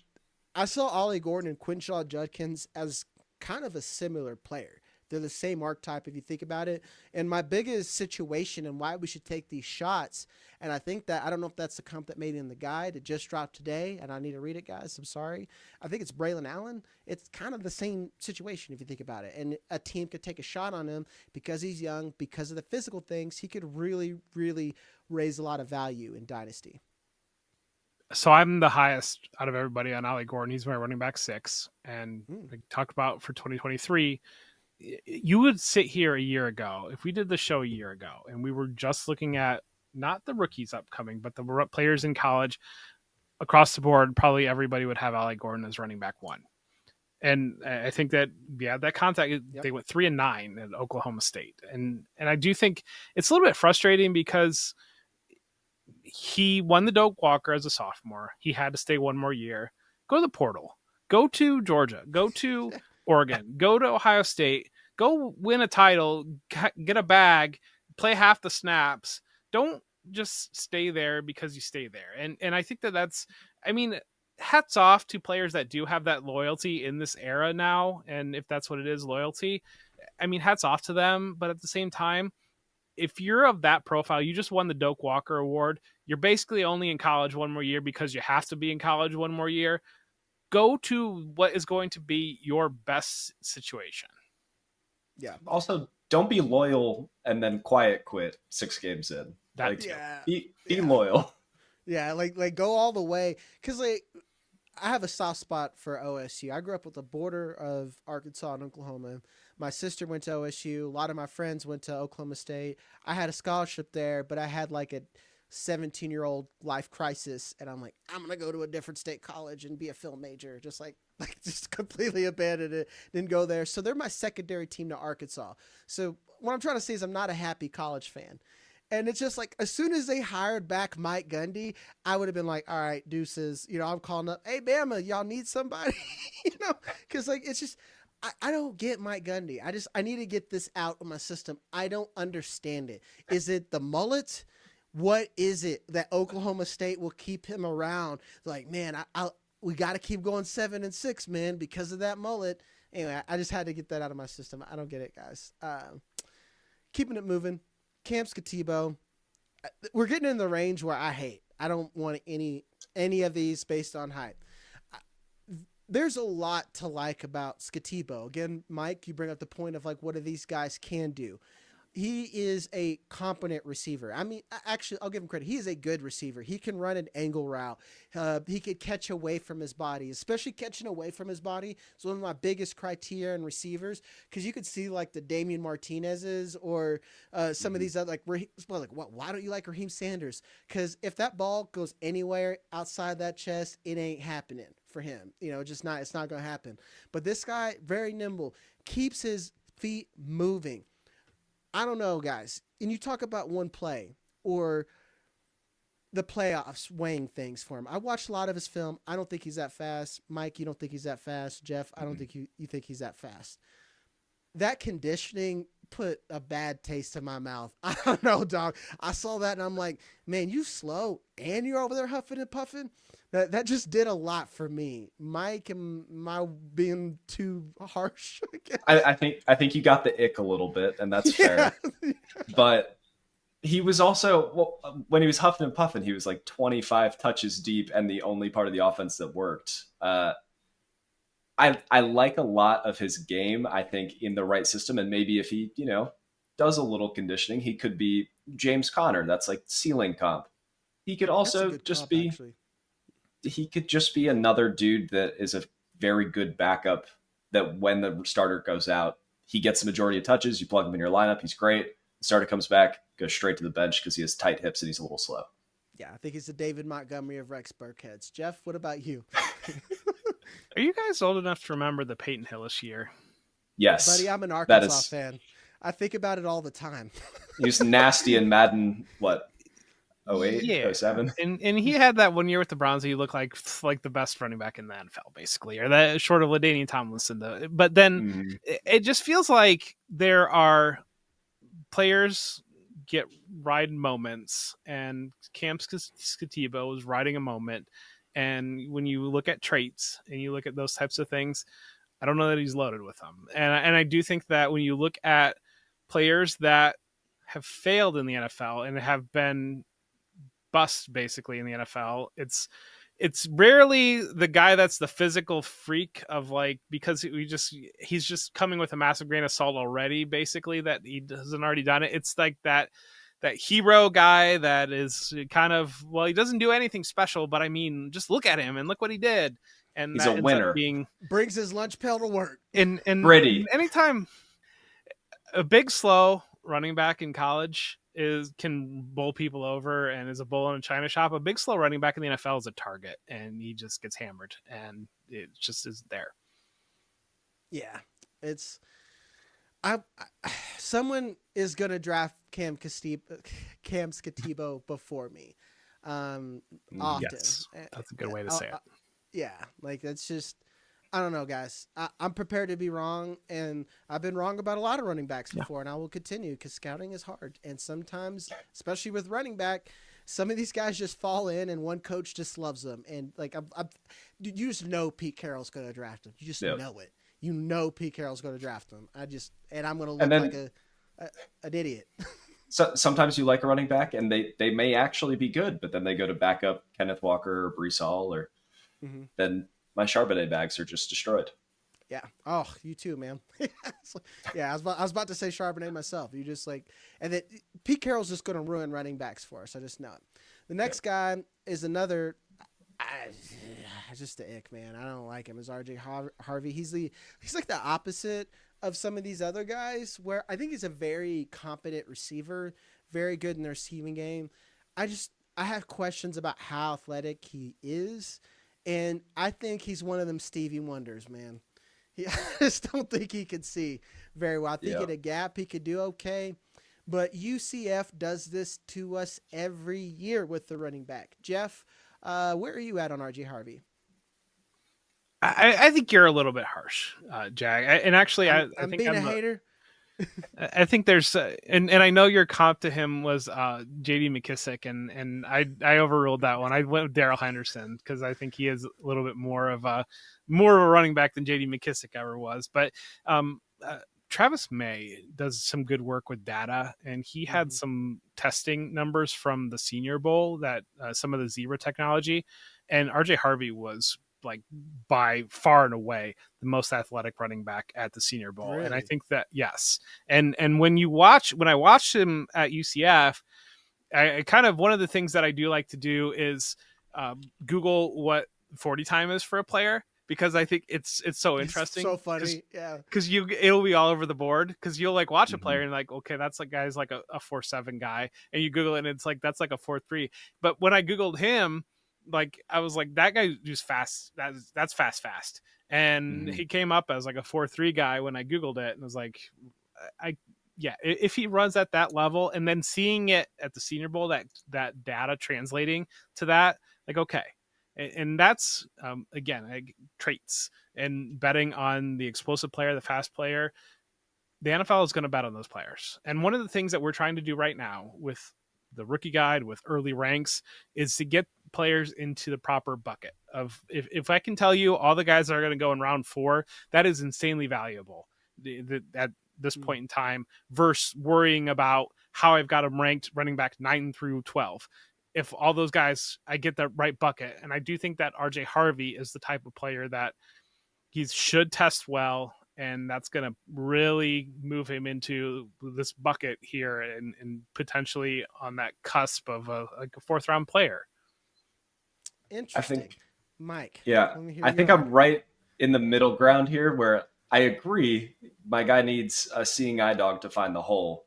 A: I saw Ollie Gordon and Quinshon Judkins as kind of a similar player. They're the same archetype if you think about it. And my biggest situation and why we should take these shots, and I think that, I don't know if that's the comp that made it in the guide. It just dropped today, and I need to read it, guys. I'm sorry. I think it's Braylon Allen. It's kind of the same situation if you think about it. And a team could take a shot on him because he's young, because of the physical things. He could really, really raise a lot of value in Dynasty.
B: So I'm the highest out of everybody on Ollie Gordon. He's my running back 6. And we talked about for 2023, you would sit here a year ago, if we did the show a year ago, and we were just looking at not the rookies upcoming, but the players in college across the board, probably everybody would have Ollie Gordon as running back 1. And I think that that contact,
A: Yep.
B: they went 3-9 at Oklahoma State, and I do think it's a little bit frustrating because he won the Doak Walker as a sophomore. He had to stay one more year. Go to the portal. Go to Georgia. Go to Oregon. Go to Ohio State. Go win a title. Get a bag. Play half the snaps. Don't just stay there because you stay there. And I think that's, I mean, hats off to players that do have that loyalty in this era now. And if that's what it is, loyalty, I mean, hats off to them. But at the same time, if you're of that profile, you just won the Doak Walker Award. You're basically only in college one more year because you have to be in college one more year. Go to what is going to be your best situation.
A: Yeah.
C: Also, don't be loyal and then quiet quit 6 games in. Be loyal.
A: Yeah, like go all the way. Because I have a soft spot for OSU. I grew up at the border of Arkansas and Oklahoma. My sister went to OSU. A lot of my friends went to Oklahoma State. I had a scholarship there, but I had like a 17-year-old life crisis, and I'm like, I'm gonna go to a different state college and be a film major. Just just completely abandoned it. Didn't go there. So they're my secondary team to Arkansas. So what I'm trying to say is I'm not a happy college fan. And it's just like, as soon as they hired back Mike Gundy, I would have been like, all right, deuces. I'm calling up, hey, Bama, y'all need somebody? Because like, it's just, I don't get Mike Gundy. I need to get this out of my system. I don't understand it. Is it the mullet? What is it that Oklahoma State will keep him around? Like, man, we got to keep going 7-6, man, because of that mullet. Anyway, I just had to get that out of my system. I don't get it, guys. Keeping it moving. Camp Skattebo, we're getting in the range where I hate. I don't want any of these based on hype. There's a lot to like about Skattebo. Again, Mike, you bring up the point of like, what do these guys can do? He is a competent receiver. I mean, actually, I'll give him credit. He is a good receiver. He can run an angle route. He could catch away from his body, especially catching away from his body. It's one of my biggest criteria in receivers, because you could see like the Damien Martinez's or some of these other why don't you like Raheem Sanders? Because if that ball goes anywhere outside that chest, it ain't happening for him. It's not going to happen. But this guy, very nimble, keeps his feet moving. I don't know, guys. And you talk about one play or the playoffs weighing things for him. I watched a lot of his film. I don't think he's that fast. Mike, you don't think he's that fast. Jeff, I don't think you think he's that fast. That conditioning put a bad taste in my mouth. I don't know, dog. I saw that and I'm like, man, you slow and you're over there huffing and puffing. That just did a lot for me. Mike, am I being too harsh?
C: I think you got the ick a little bit, and that's fair. But he was also, when he was huffing and puffing, he was like 25 touches deep and the only part of the offense that worked. I like a lot of his game, I think, in the right system. And maybe if he, does a little conditioning, he could be James Conner. That's like ceiling comp. He could also just be... Actually. He could just be another dude that is a very good backup, that when the starter goes out, he gets the majority of touches. You plug him in your lineup. He's great. The starter comes back, goes straight to the bench because he has tight hips and he's a little slow.
A: Yeah, I think he's the David Montgomery of Rex Burkheads. Jeff, what about you?
B: Are you guys old enough to remember the Peyton Hillis year?
A: Yes. Buddy, I'm an Arkansas fan. I think about it all the time.
C: He was nasty in Madden, 08, 07.
B: And he had that one year with the Browns. He looked like the best running back in the NFL, basically, or that short of LaDainian Tomlinson. Though, but then it just feels like there are players get ride moments, and Camp Skattebo was riding a moment. And when you look at traits and you look at those types of things, I don't know that he's loaded with them. And I do think that when you look at players that have failed in the NFL and have been bust basically in the NFL, it's rarely the guy that's the physical freak of like, because he's just coming with a massive grain of salt already, basically, that he hasn't already done it. It's like that hero guy that is kind of, well, he doesn't do anything special, but I mean, just look at him and look what he did. And
C: he's a winner.
A: Brings his lunch pail to work.
B: And
C: Pretty.
B: Anytime a big, slow running back in college can bowl people over and is a bull in a china shop, a big, slow running back in the NFL is a target, and he just gets hammered, and it just is there.
A: Yeah, it's someone is gonna draft Cam Skattebo before me, often.
B: Yes, that's a good way to say it.
A: Yeah, like that's just I don't know, guys. I'm prepared to be wrong, and I've been wrong about a lot of running backs before, and I will continue because scouting is hard, and sometimes, especially with running back, some of these guys just fall in, and one coach just loves them, and like you just know Pete Carroll's going to draft him. You just know it. You know Pete Carroll's going to draft him. And I'm going to look like an idiot.
C: So sometimes you like a running back, and they may actually be good, but then they go to back up Kenneth Walker or Breece Hall, or then my Charbonnet bags are just destroyed.
A: Yeah. Oh, you too, man. Yeah, I was about to say Charbonnet myself. You just like, and then Pete Carroll's just going to ruin running backs for us. I just know it. The next guy is another. Just the ick, man. I don't like him. Is RJ Harvey? He's like the opposite of some of these other guys. Where I think he's a very competent receiver, very good in the receiving game. I have questions about how athletic he is. And I think he's one of them Stevie Wonders, man. I just don't think he could see very well. I think in a gap he could do okay. But UCF does this to us every year with the running back. Jeff, where are you at on RJ Harvey?
B: I think you're a little bit harsh, Jag. I'm
A: being a hater.
B: I think there's, and I know your comp to him was J.D. McKissick, and I overruled that one. I went with Darrell Henderson because I think he is a little bit more of a running back than J.D. McKissick ever was. But Travis May does some good work with data, and he had some testing numbers from the Senior Bowl that some of the Zebra technology, and RJ Harvey was like by far and away the most athletic running back at the Senior Bowl.
A: Really?
B: And I think that, yes. And when I watched him at UCF, I kind of, one of the things that I do like to do is Google what 40 time is for a player, because I think it's so interesting.
A: It's so funny. Yeah.
B: Cause it'll be all over the board. Cause you'll like watch a player and like, okay, that's like guy's like a 4.7 guy. And you Google it and it's like, that's like a 4.3. But when I Googled him, like I was like, that guy just fast. That's fast. And he came up as like a 4.3 guy when I Googled it, and I was like, if he runs at that level, and then seeing it at the Senior Bowl, that data translating to that, like, okay. And that's again, like, traits and betting on the explosive player, the fast player. The NFL is going to bet on those players. And one of the things that we're trying to do right now with the rookie guide, with early ranks, is to get players into the proper bucket of, if I can tell you all the guys that are going to go in round 4, that is insanely valuable at this point in time, versus worrying about how I've got them ranked running back 9 through 12. If all those guys, I get the right bucket. And I do think that RJ Harvey is the type of player that he should test well, and that's going to really move him into this bucket here and potentially on that cusp of a 4th round player.
A: Interesting.
C: I think,
A: Mike.
C: Yeah, I think I'm right in the middle ground here, where I agree my guy needs a seeing eye dog to find the hole.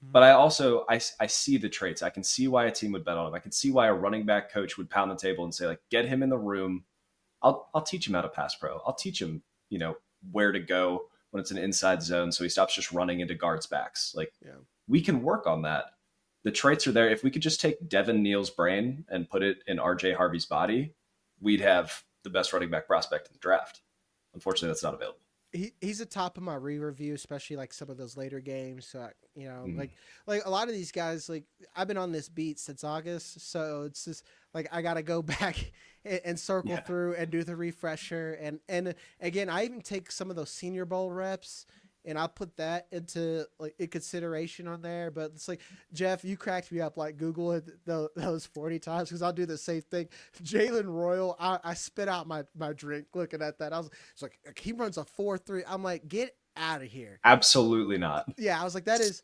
C: But I also, I see the traits. I can see why a team would bet on him. I can see why a running back coach would pound the table and say, like, get him in the room. I'll teach him how to pass pro. I'll teach him, where to go when it's an inside zone, so he stops just running into guards' backs. Like, we can work on that. The traits are there. If we could just take Devin Neal's brain and put it in RJ Harvey's body, we'd have the best running back prospect in the draft. Unfortunately, that's not available.
A: He's a top of my re-review, especially like some of those later games. So, like a lot of these guys, like I've been on this beat since August. So it's just like, I got to go back and circle through and do the refresher. And again, I even take some of those Senior Bowl reps, and I'll put that into like in consideration on there. But it's like, Jeff, you cracked me up, like Google it those 40 times, because I'll do the same thing. Jalen Royal, I spit out my drink looking at that. It's like, he runs a 4.3. I'm like, get out of here.
C: Absolutely not.
A: Yeah, I was like, that is,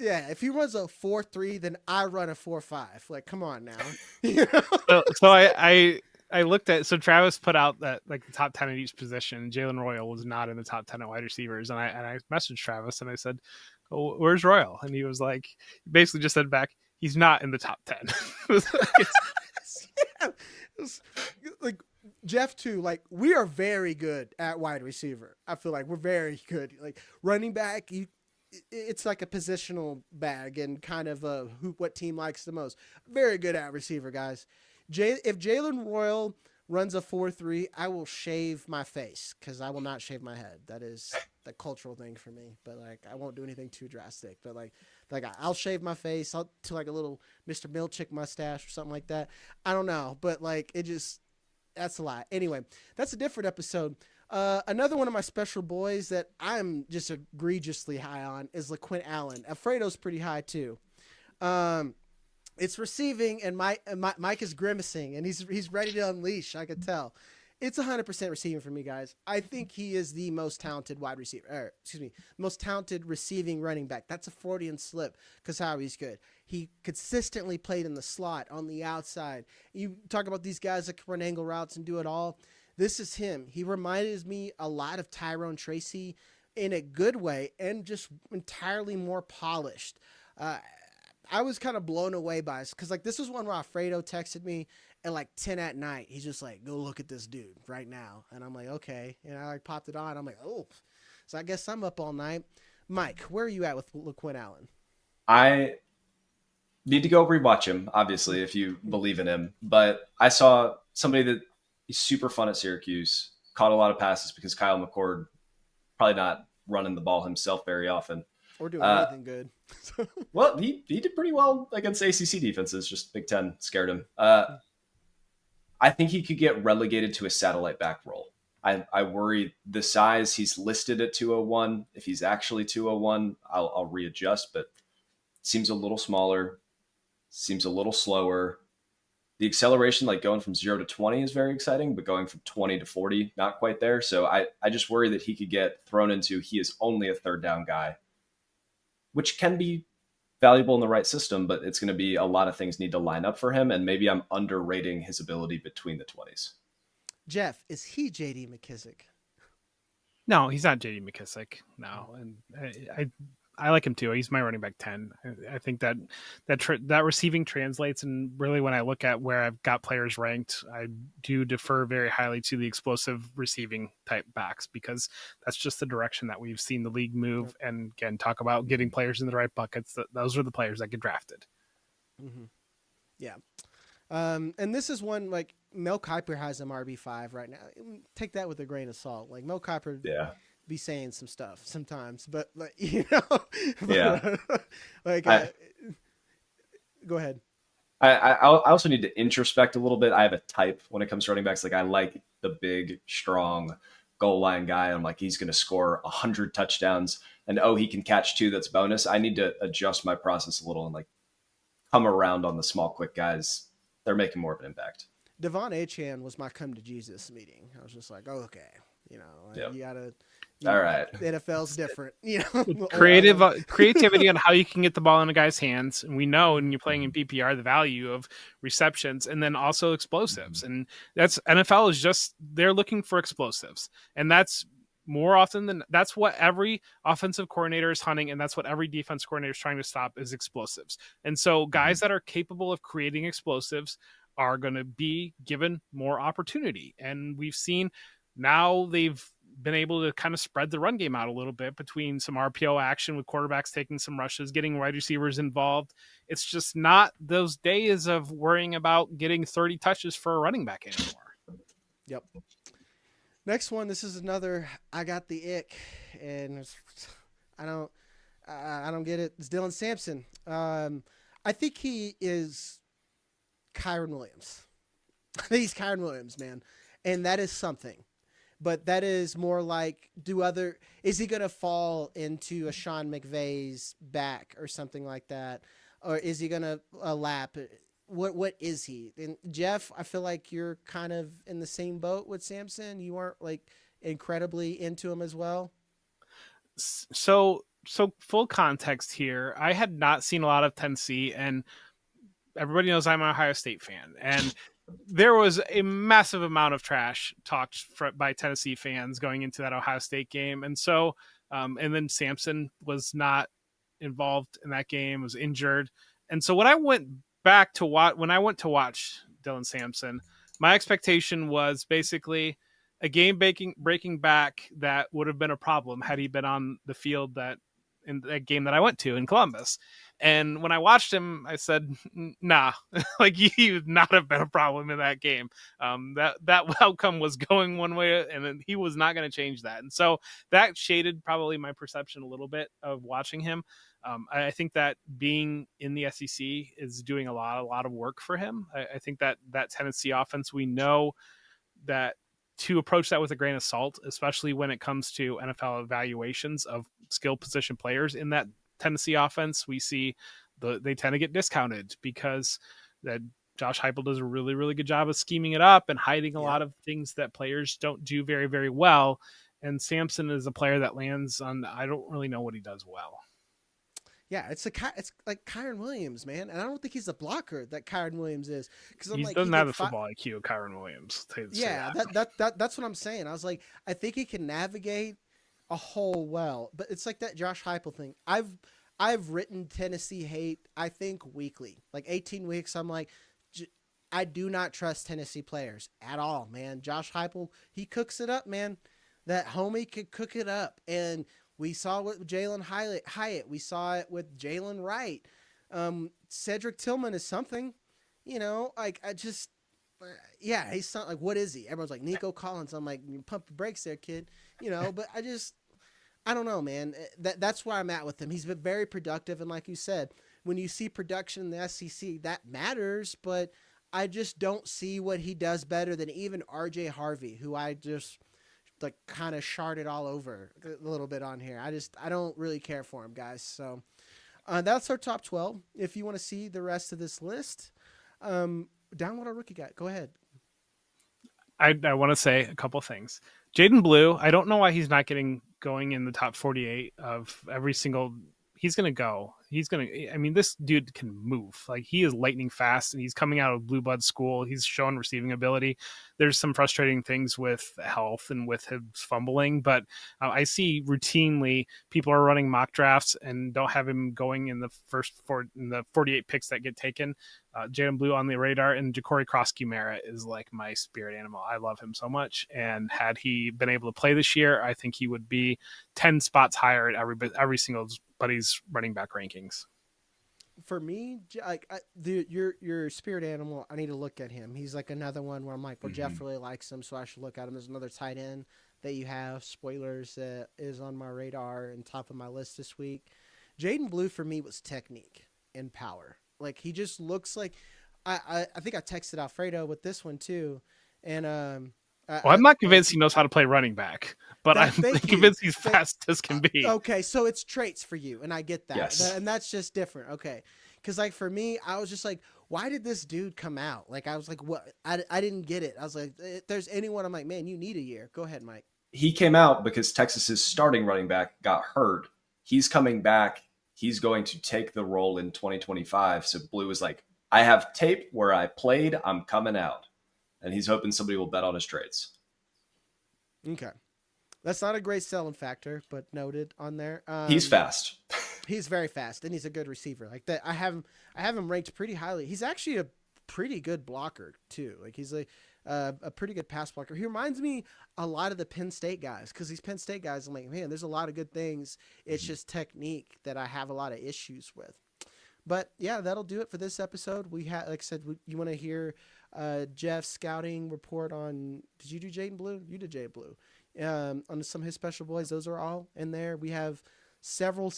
A: if he runs a 4.3, then I run a 4.5. Like, come on now.
B: So I looked at, so Travis put out that like the top 10 at each position. Jalen Royal was not in the top 10 at wide receivers. And I messaged Travis and I said, "Oh, where's Royal?" And he was like, basically just said back, he's not in the top 10.
A: Like, Jeff too, like we are very good at wide receiver. I feel like we're very good. Like running back, it's like a positional bag and kind of what team likes the most. Very good at receiver, guys. If Jalen Royal runs a 4.3, I will shave my face because I will not shave my head. That is the cultural thing for me. But like, I won't do anything too drastic. But like I'll shave my face to like a little Mr. Milchick mustache or something like that. I don't know, but like that's a lot. Anyway, that's a different episode. Another one of my special boys that I'm just egregiously high on is LeQuint Allen. Alfredo's pretty high too. It's receiving, and Mike is grimacing, and he's ready to unleash. I could tell. It's 100% receiving for me, guys. I think he is the most talented wide receiver. Most talented receiving running back. That's a Freudian slip because how he's good. He consistently played in the slot on the outside. You talk about these guys that can run angle routes and do it all. This is him. He reminded me a lot of Tyrone Tracy in a good way and just entirely more polished. I was kind of blown away by this because like this was one where Alfredo texted me at like 10 at night. He's just like, go look at this dude right now. And I'm like, okay. And I like popped it on. I'm like, oh, so I guess I'm up all night. Mike, where are you at with LeQuint Allen?
C: I need to go rewatch him, obviously, if you believe in him. But I saw somebody that is super fun at Syracuse, caught a lot of passes because Kyle McCord probably not running the ball himself very often.
A: Or doing anything good.
C: Well, he did pretty well against ACC defenses. Just Big Ten scared him. I think he could get relegated to a satellite back role. I worry the size. He's listed at 201. If he's actually 201, I'll readjust. But seems a little smaller. Seems a little slower. The acceleration, like going from 0 to 20 is very exciting, but going from 20 to 40, not quite there. So I just worry that he could get thrown into, he is only a third down guy, which can be valuable in the right system, but it's going to be a lot of things need to line up for him. And maybe I'm underrating his ability between the 20s.
A: Jeff, is he JD McKissick?
B: No, he's not JD McKissick. No. And I like him too. He's my running back 10. I think that receiving translates. And really when I look at where I've got players ranked, I do defer very highly to the explosive receiving type backs because that's just the direction that we've seen the league move. And again, talk about getting players in the right buckets. Those are the players that get drafted.
A: Mm-hmm. Yeah. And this is one like Mel Kiper has him RB5 right now. Take that with a grain of salt. Like Mel Kiper, be saying some stuff sometimes, but like, you know, go ahead.
C: I also need to introspect a little bit. I have a type when it comes to running backs. Like I like the big, strong goal line guy. I'm like, he's going to score 100 touchdowns and he can catch 2. That's bonus. I need to adjust my process a little and like come around on the small, quick guys. They're making more of an impact.
A: Devon Achane was my come to Jesus meeting. I was just like, oh, okay. You know, you gotta.
C: All right.
A: The NFL's different. You know,
B: creativity on how you can get the ball in a guy's hands, and we know when you're playing in PPR the value of receptions, and then also explosives, and that's NFL is just they're looking for explosives, and that's more often than that's what every offensive coordinator is hunting, and that's what every defense coordinator is trying to stop is explosives. And so, guys that are capable of creating explosives are going to be given more opportunity, and we've seen. Now they've been able to kind of spread the run game out a little bit between some RPO action with quarterbacks taking some rushes, getting wide receivers involved. It's just not those days of worrying about getting 30 touches for a running back anymore.
A: Yep. Next one. This is another, I got the ick and I don't get it. It's Dylan Sampson. I think he is Kyron Williams. I think he's Kyron Williams, man. And that is something. But that is more like, is he going to fall into a Sean McVay's back or something like that? Or is he going to lap? What is he? And Jeff, I feel like you're kind of in the same boat with Sampson. You weren't like incredibly into him as well.
B: So full context here. I had not seen a lot of Tennessee, and everybody knows I'm an Ohio State fan. And there was a massive amount of trash talked by Tennessee fans going into that Ohio State game. And so, and then Sampson was not involved in that game, was injured. And so when I went to watch Dylan Sampson, My expectation was basically a game breaking back that would have been a problem had he been on the field that in that game that I went to in Columbus. And when I watched him, I said, nah, like he would not have been a problem in that game. That outcome was going one way, and he was not going to change that. And so that shaded probably my perception a little bit of watching him. I think that being in the SEC is doing a lot of work for him. I think that Tennessee offense, we know that to approach that with a grain of salt, especially when it comes to NFL evaluations of skill position players in that Tennessee offense, we see they tend to get discounted because that Josh Heupel does a really, really good job of scheming it up and hiding a lot of things that players don't do very, very well. And Sampson is a player that lands on, I don't really know what he does well.
A: Yeah, it's like Kyron Williams, man, and I don't think he's a blocker that Kyron Williams is, because
B: He doesn't have the football IQ of Kyron Williams.
A: Yeah, that's what I'm saying. I was like, I think he can navigate a hole well, but it's like that Josh Heupel thing. I've written Tennessee hate, I think, weekly, like 18 weeks. I'm like, I do not trust Tennessee players at all, man. Josh Heupel, he cooks it up, man. That homie could cook it up, and we saw it with Jalen Hyatt. We saw it with Jalen Wright. Cedric Tillman is something, like he's not like, what is he? Everyone's like, Nico Collins. I'm like, you pump the brakes there, kid. But I don't know, man. That's where I'm at with him. He's been very productive. And like you said, when you see production in the SEC, that matters. But I just don't see what he does better than even RJ Harvey, who I just like kind of sharded all over a little bit on here. I don't really care for him, guys. So that's our top 12. If you want to see the rest of this list, download our rookie guide. Go ahead.
B: I want to say a couple things. Jaden Blue, I don't know why he's not going in the top 48 of every single. He's going to go. This dude can move. Like, he is lightning fast, and he's coming out of Blue Blood school. He's shown receiving ability. There's some frustrating things with health and with his fumbling, but I see routinely people are running mock drafts and don't have him going in the in the 48 picks that get taken. Jaden Blue on the radar, and Ja'Cory Cross-Merritt is like my spirit animal. I love him so much, and had he been able to play this year, I think he would be 10 spots higher at every single buddy's running back rankings.
A: For me, like your spirit animal, I need to look at him. He's like another one where I'm like, well, Jeff really likes him, so I should look at him. There's another tight end that you have, spoilers, that is on my radar and top of my list this week. Jaden Blue for me was technique and power. Like, he just looks like I think I texted Alfredo with this one too, and
B: I'm not convinced he knows how to play running back, but I'm convinced he's fast as can be.
A: Okay, so it's traits for you, and I get that.
C: Yes.
A: And that's just different. Okay, because like for me, I was just like, why did this dude come out? Like, I was like, what? I didn't get it. I was like, if there's anyone, I'm like, man, you need a year. Go ahead, Mike.
C: He came out because Texas's starting running back got hurt. He's coming back. He's going to take the role in 2025. So Blue is like, I have tape where I played. I'm coming out. And he's hoping somebody will bet on his traits.
A: Okay. That's not a great selling factor, but noted on there.
C: He's fast.
A: He's very fast, and he's a good receiver. Like that, I have him ranked pretty highly. He's actually a pretty good blocker too. Like, he's a pretty good pass blocker. He reminds me a lot of the Penn State guys, because these Penn State guys, I'm like, man, there's a lot of good things. It's just technique that I have a lot of issues with. But yeah, that'll do it for this episode. We had, like I said, you want to hear Jeff's scouting report on, did you do Jaden Blue? You did Jaden Blue. On some of his special boys. Those are all in there. We have several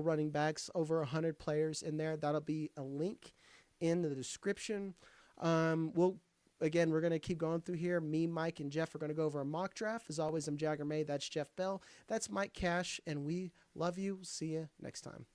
A: running backs, over 100 players in there. That'll be a link in the description. We're going to keep going through here. Me, Mike, and Jeff are going to go over a mock draft. As always, I'm Jagger May. That's Jeff Bell. That's Mike Cash, and we love you. See you next time.